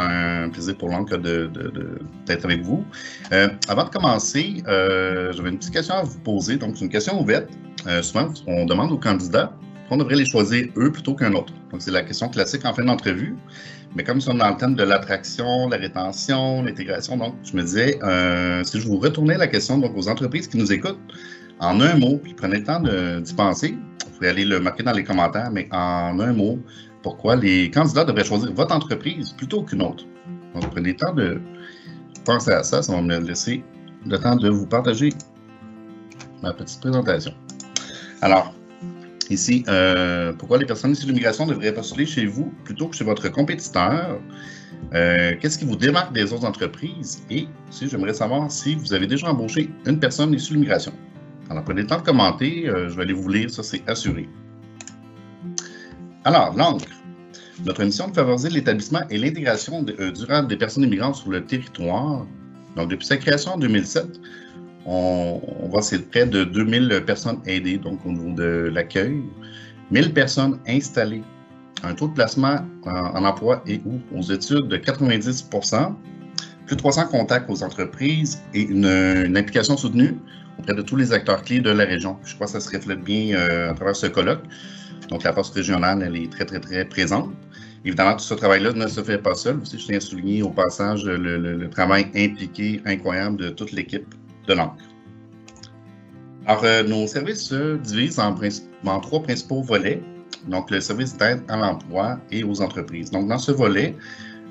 un plaisir pour l'oncle d'être avec vous. Avant de commencer, j'avais une petite question à vous poser. Donc, c'est une question ouverte. Souvent, on demande aux candidats qu'on devrait les choisir eux plutôt qu'un autre. Donc, c'est la question classique en fin d'entrevue. Mais comme nous sommes dans le thème de l'attraction, la rétention, l'intégration, donc je me disais, si je vous retournais la question donc, aux entreprises qui nous écoutent, en un mot, puis prenez le temps d'y penser, vous pouvez aller le marquer dans les commentaires, mais en un mot, pourquoi les candidats devraient choisir votre entreprise plutôt qu'une autre. Donc, prenez le temps de penser à ça, ça va me laisser le temps de vous partager ma petite présentation. Alors, ici, pourquoi les personnes issues de l'immigration devraient postuler chez vous plutôt que chez votre compétiteur? Qu'est-ce qui vous démarque des autres entreprises? Et si j'aimerais savoir si vous avez déjà embauché une personne issue de l'immigration. Alors, prenez le temps de commenter, je vais aller vous lire, ça c'est assuré. Alors, l'ANCRE. Notre mission de favoriser l'établissement et l'intégration durable des personnes immigrantes sur le territoire. Donc, depuis sa création en 2007, on voit c'est près de 2000 personnes aidées, donc au niveau de l'accueil, 1000 personnes installées, un taux de placement en emploi et ou aux études de 90%, plus de 300 contacts aux entreprises et une implication soutenue auprès de tous les acteurs clés de la région. Je crois que ça se reflète bien à travers ce colloque. Donc, la force régionale, elle est très, très, très présente. Évidemment, tout ce travail-là ne se fait pas seul. Aussi, je tiens à souligner au passage le travail impliqué, incroyable de toute l'équipe de l'ANCRE. Alors, nos services se divisent en trois principaux volets. Donc, le service d'aide à l'emploi et aux entreprises. Donc, dans ce volet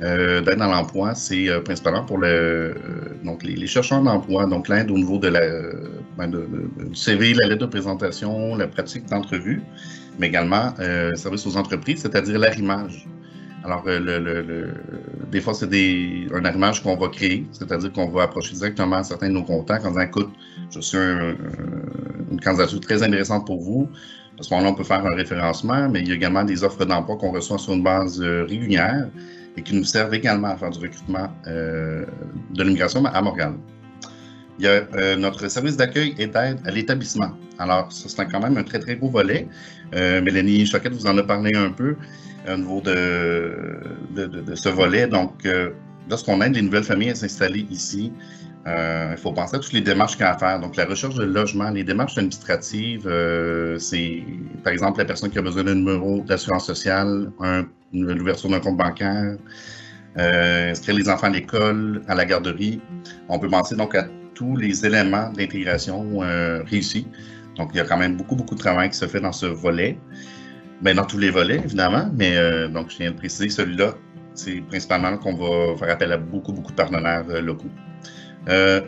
d'aide à l'emploi, c'est principalement pour donc les chercheurs d'emploi, donc l'aide au niveau de du CV, la lettre de présentation, la pratique d'entrevue, mais également service aux entreprises, c'est-à-dire l'arrimage. Alors, des fois, c'est un arrimage qu'on va créer, c'est-à-dire qu'on va approcher directement certains de nos contacts en disant, écoute, je suis une candidature très intéressante pour vous. À ce moment-là, on peut faire un référencement, mais il y a également des offres d'emploi qu'on reçoit sur une base régulière et qui nous servent également à faire du recrutement de l'immigration à Montréal. Il y a notre service d'accueil et d'aide à l'établissement. Alors, ça, c'est quand même un très, très gros volet. Mélanie Choquette vous en a parlé un peu au niveau de ce volet. Donc, lorsqu'on aide les nouvelles familles à s'installer ici, il faut penser à toutes les démarches qu'il y a à faire. Donc, la recherche de logement, les démarches administratives, c'est, par exemple, la personne qui a besoin d'un numéro d'assurance sociale, l'ouverture d'un compte bancaire, inscrire les enfants à l'école, à la garderie. On peut penser donc à tous les éléments d'intégration réussis. Donc, il y a quand même beaucoup, beaucoup de travail qui se fait dans ce volet. Bien, dans tous les volets, évidemment, mais donc, je viens de préciser, celui-là, c'est principalement qu'on va faire appel à beaucoup, beaucoup de partenaires locaux.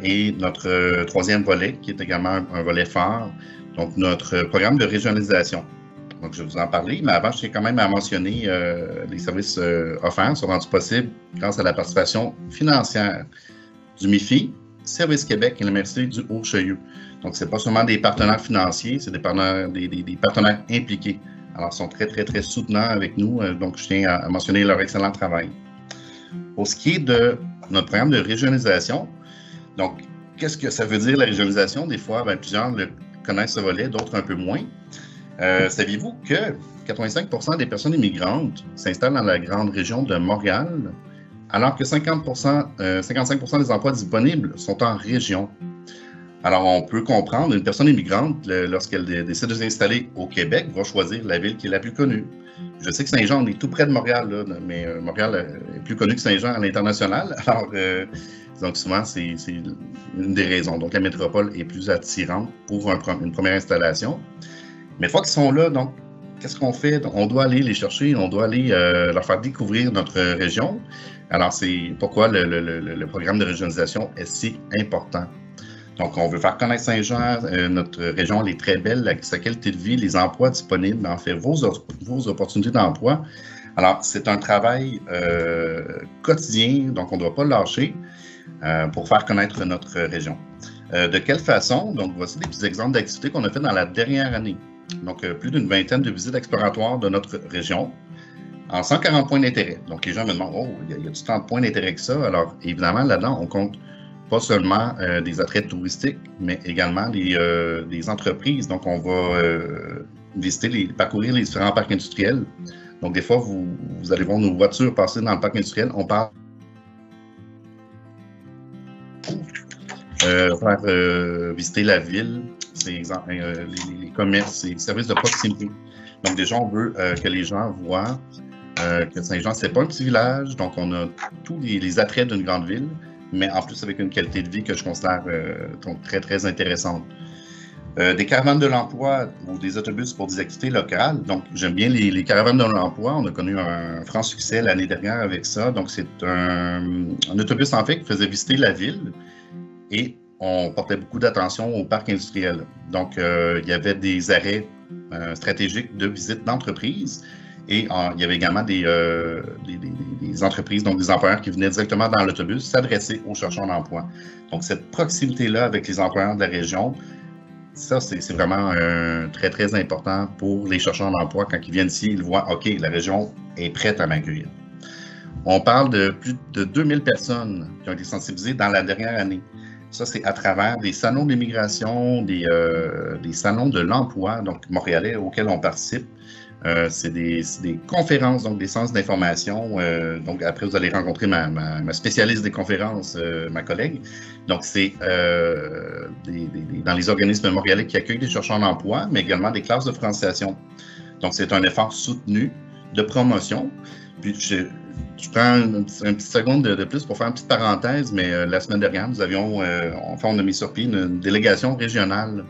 Et notre troisième volet, qui est également un volet phare, donc notre programme de régionalisation. Donc, je vais vous en parler, mais avant, je tiens quand même à mentionner les services offerts sont rendus possibles grâce à la participation financière du MIFI, Service Québec et la MRC du Haut-Cheyeux. Donc, ce n'est pas seulement des partenaires financiers, c'est des partenaires impliqués. Alors, ils sont très, très, très soutenants avec nous. Donc, je tiens à mentionner leur excellent travail. Pour ce qui est de notre programme de régionalisation, donc, qu'est-ce que ça veut dire la régionalisation? Des fois, plusieurs connaissent ce volet, d'autres un peu moins. Saviez-vous que 85% des personnes immigrantes s'installent dans la grande région de Montréal, alors que 55% des emplois disponibles sont en région? Alors, on peut comprendre, une personne immigrante, lorsqu'elle décide de s'installer au Québec, va choisir la ville qui est la plus connue. Je sais que Saint-Jean, on est tout près de Montréal, là, mais Montréal est plus connu que Saint-Jean à l'international. Alors, donc souvent, c'est une des raisons. Donc, la métropole est plus attirante pour une première installation. Mais une fois qu'ils sont là, donc, qu'est-ce qu'on fait? Donc, on doit aller les chercher, on doit aller leur faire découvrir notre région. Alors, c'est pourquoi le programme de régionalisation est si important. Donc, on veut faire connaître Saint-Jean, notre région, elle est très belle, sa qualité de vie, les emplois disponibles, en fait, vos opportunités d'emploi. Alors, c'est un travail quotidien, donc on ne doit pas le lâcher pour faire connaître notre région. De quelle façon? Donc, voici des petits exemples d'activités qu'on a fait dans la dernière année. Donc, plus d'une vingtaine de visites exploratoires de notre région en 140 points d'intérêt. Donc, les gens me demandent, oh, il y a du tant de points d'intérêt que ça. Alors, évidemment, là-dedans, on compte pas seulement des attraits touristiques, mais également des entreprises. Donc, on va parcourir les différents parcs industriels. Donc, des fois, vous allez voir nos voitures passer dans le parc industriel. On parle faire visiter la ville, les commerces et les services de proximité. Donc déjà, on veut que les gens voient que Saint-Jean, c'est pas un petit village, donc on a tous les attraits d'une grande ville, mais en plus avec une qualité de vie que je considère donc très, très intéressante. Des caravanes de l'emploi ou des autobus pour des activités locales. Donc, j'aime bien les caravanes de l'emploi. On a connu un franc succès l'année dernière avec ça. Donc, c'est un autobus, en fait, qui faisait visiter la ville et on portait beaucoup d'attention au parc industriel. Donc, il y avait des arrêts stratégiques de visite d'entreprise et il y avait également des entreprises, donc des employeurs qui venaient directement dans l'autobus s'adresser aux chercheurs d'emploi. Donc, cette proximité-là avec les employeurs de la région, ça, c'est vraiment très, très important pour les chercheurs d'emploi. Quand ils viennent ici, ils voient, OK, la région est prête à m'accueillir. On parle de plus de 2000 personnes qui ont été sensibilisées dans la dernière année. Ça, c'est à travers des salons de l'immigration, des salons de l'emploi, donc montréalais, auxquels on participe. C'est des conférences, donc des séances d'information. Donc, après, vous allez rencontrer ma spécialiste des conférences, ma collègue. Donc, c'est dans les organismes montréalais qui accueillent des chercheurs d'emploi, mais également des classes de franciation. Donc, c'est un effort soutenu de promotion. Puis, je prends une petite seconde de plus pour faire une petite parenthèse, mais la semaine dernière, nous avions, on a mis sur pied une délégation régionale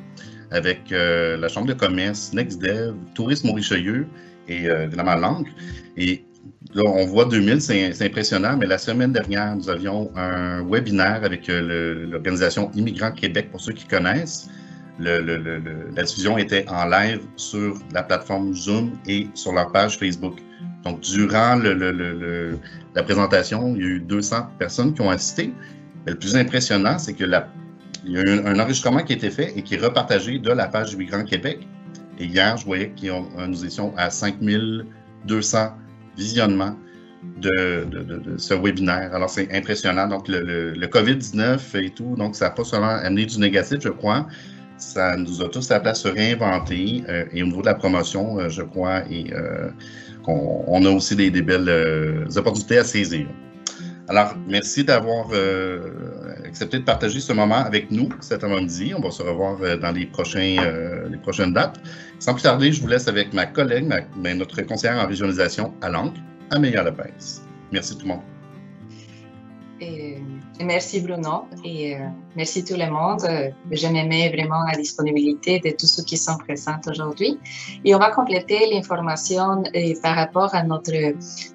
avec la Chambre de commerce, NextDev, Tourisme au Richelieu et évidemment l'ANC. Et là, on voit 2000, c'est impressionnant, mais la semaine dernière, nous avions un webinaire avec l'organisation Immigrants Québec, pour ceux qui connaissent. La diffusion était en live sur la plateforme Zoom et sur leur page Facebook. Donc, durant la présentation, il y a eu 200 personnes qui ont assisté. Mais le plus impressionnant, c'est que il y a eu un enregistrement qui a été fait et qui est repartagé de la page Immigrants Québec. Et hier, je voyais que nous étions à 5200 visionnements de ce webinaire. Alors, c'est impressionnant. Donc, le COVID-19 et tout, donc ça n'a pas seulement amené du négatif, je crois. Ça nous a tous appelé à se réinventer. Et au niveau de la promotion, je crois, et on a aussi des belles opportunités à saisir. Alors, merci d'avoir accepté de partager ce moment avec nous cet après-midi. On va se revoir dans les prochaines dates. Sans plus tarder, je vous laisse avec ma collègue, notre conseillère en régionalisation à l'ANC, Amélia Lopez. Merci tout le monde. Merci Bruno et merci tout le monde. J'aimais vraiment la disponibilité de tous ceux qui sont présents aujourd'hui. Et on va compléter l'information par rapport à notre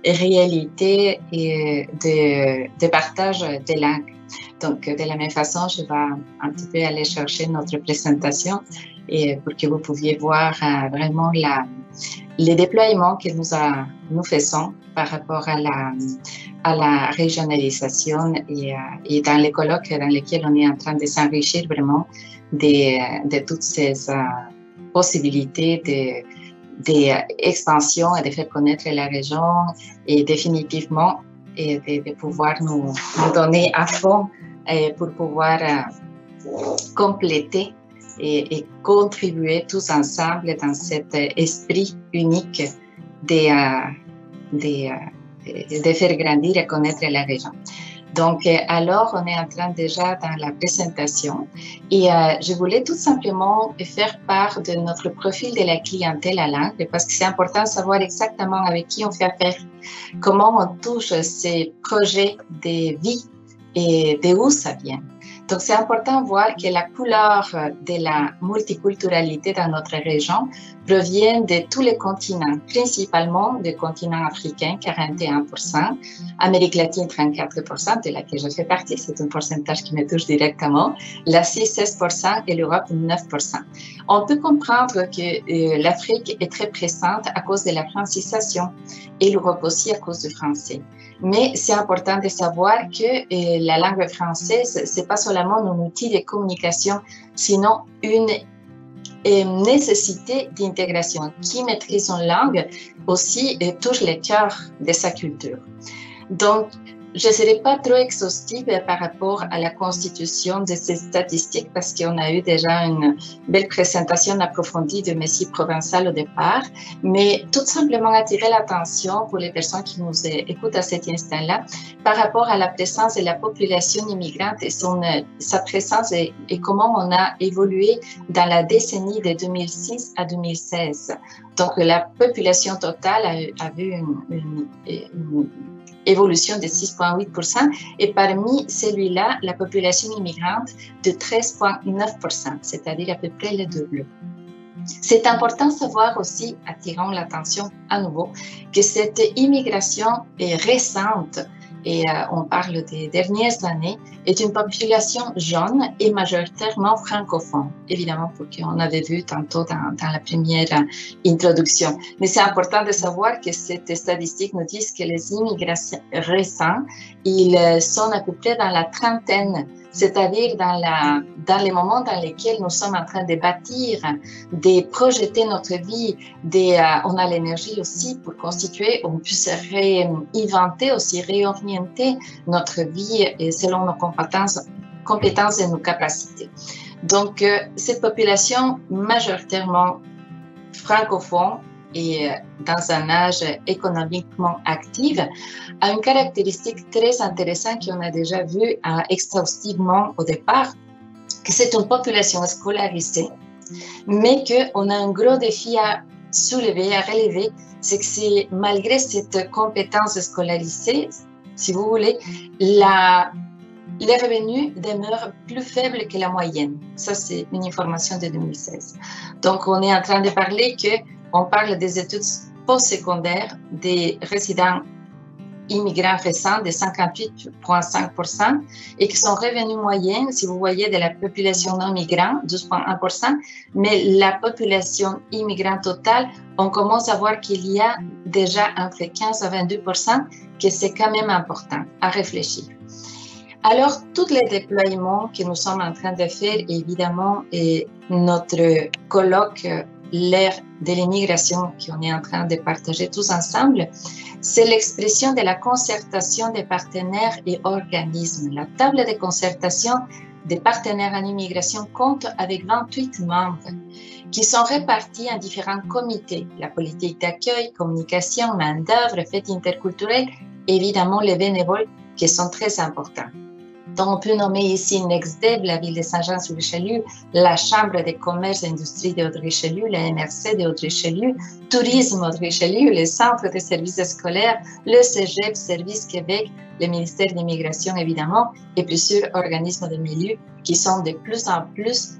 réalité de partage des langues. Donc, de la même façon, je vais un petit peu aller chercher notre présentation et pour que vous puissiez voir vraiment les déploiements que nous faisons par rapport à la régionalisation et dans les colloques dans lesquels on est en train de s'enrichir vraiment de toutes ces possibilités d'expansion et de faire connaître la région et définitivement et de pouvoir nous donner à fond pour pouvoir compléter et contribuer tous ensemble dans cet esprit unique de faire grandir et connaître la région. Donc, alors, on est en train déjà dans la présentation et je voulais tout simplement faire part de notre profil de la clientèle à l'ANC parce que c'est important de savoir exactement avec qui on fait affaire, comment on touche ces projets de vie et d'où ça vient. Donc, c'est important de voir que la couleur de la multiculturalité dans notre région provient de tous les continents, principalement du continent africain, 41%, Amérique latine, 34%, de laquelle je fais partie, c'est un pourcentage qui me touche directement, l'Asie, 16% et l'Europe, 9%. On peut comprendre que l'Afrique est très présente à cause de la francisation et l'Europe aussi à cause du français. Mais c'est important de savoir que la langue française, c'est pas seulement un outil de communication, sinon une nécessité d'intégration. Qui maîtrise une langue aussi touche le cœur de sa culture. Donc, je ne serai pas trop exhaustive par rapport à la constitution de ces statistiques parce qu'on a eu déjà une belle présentation approfondie de Messie Provençal au départ, mais tout simplement attirer l'attention pour les personnes qui nous écoutent à cet instant-là par rapport à la présence de la population immigrante et sa présence et comment on a évolué dans la décennie de 2006 à 2016. Donc, la population totale a vu une évolution de 6,8% et parmi celui-là, la population immigrante de 13,9%, c'est-à-dire à peu près le double. C'est important de savoir aussi, attirant l'attention à nouveau, que cette immigration est récente et on parle des dernières années, est une population jeune et majoritairement francophone, évidemment pour qu'on avait vu tantôt dans la première introduction. Mais c'est important de savoir que cette statistique nous dit que les immigrations récentes, ils sont à peu près dans la trentaine, c'est-à-dire dans les moments dans lesquels nous sommes en train de bâtir, de projeter notre vie, on a l'énergie aussi pour constituer, on puisse réinventer aussi, réorienter notre vie selon nos compétences et nos capacités. Donc, cette population majoritairement francophone et dans un âge économiquement actif, a une caractéristique très intéressante qu'on a déjà vue exhaustivement au départ, que c'est une population scolarisée, mais qu'on a un gros défi à soulever, à relever, c'est que malgré cette compétence scolarisée, si vous voulez, les revenus demeurent plus faibles que la moyenne. Ça, c'est une information de 2016. Donc, on est en train de parler on parle des études postsecondaires des résidents immigrants récents de 58,5% et qui sont revenus moyens, si vous voyez, de la population non migrante, 12,1%, mais la population immigrante totale, on commence à voir qu'il y a déjà entre 15 à 22%, que c'est quand même important à réfléchir. Alors, tous les déploiements que nous sommes en train de faire, évidemment, et notre colloque, l'ère de l'immigration qu'on est en train de partager tous ensemble, c'est l'expression de la concertation des partenaires et organismes. La table de concertation des partenaires en immigration compte avec 28 membres qui sont répartis en différents comités. La politique d'accueil, communication, main-d'œuvre, fêtes interculturelles, évidemment les bénévoles qui sont très importants. Donc, on peut nommer ici NextDev, la ville de Saint-Jean-sur-Richelieu, la Chambre de commerce et industrie de Haute-Richelieu, la MRC de Haute-Richelieu, Tourisme Haute-Richelieu, le Centre de services scolaires, le Cégep, Service Québec, le ministère de l'Immigration évidemment, et plusieurs organismes de milieu qui sont de plus en plus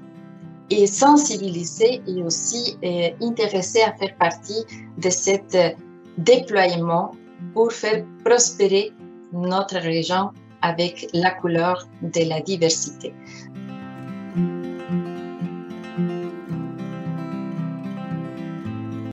sensibilisés et aussi intéressés à faire partie de cet déploiement pour faire prospérer notre région avec la couleur de la diversité.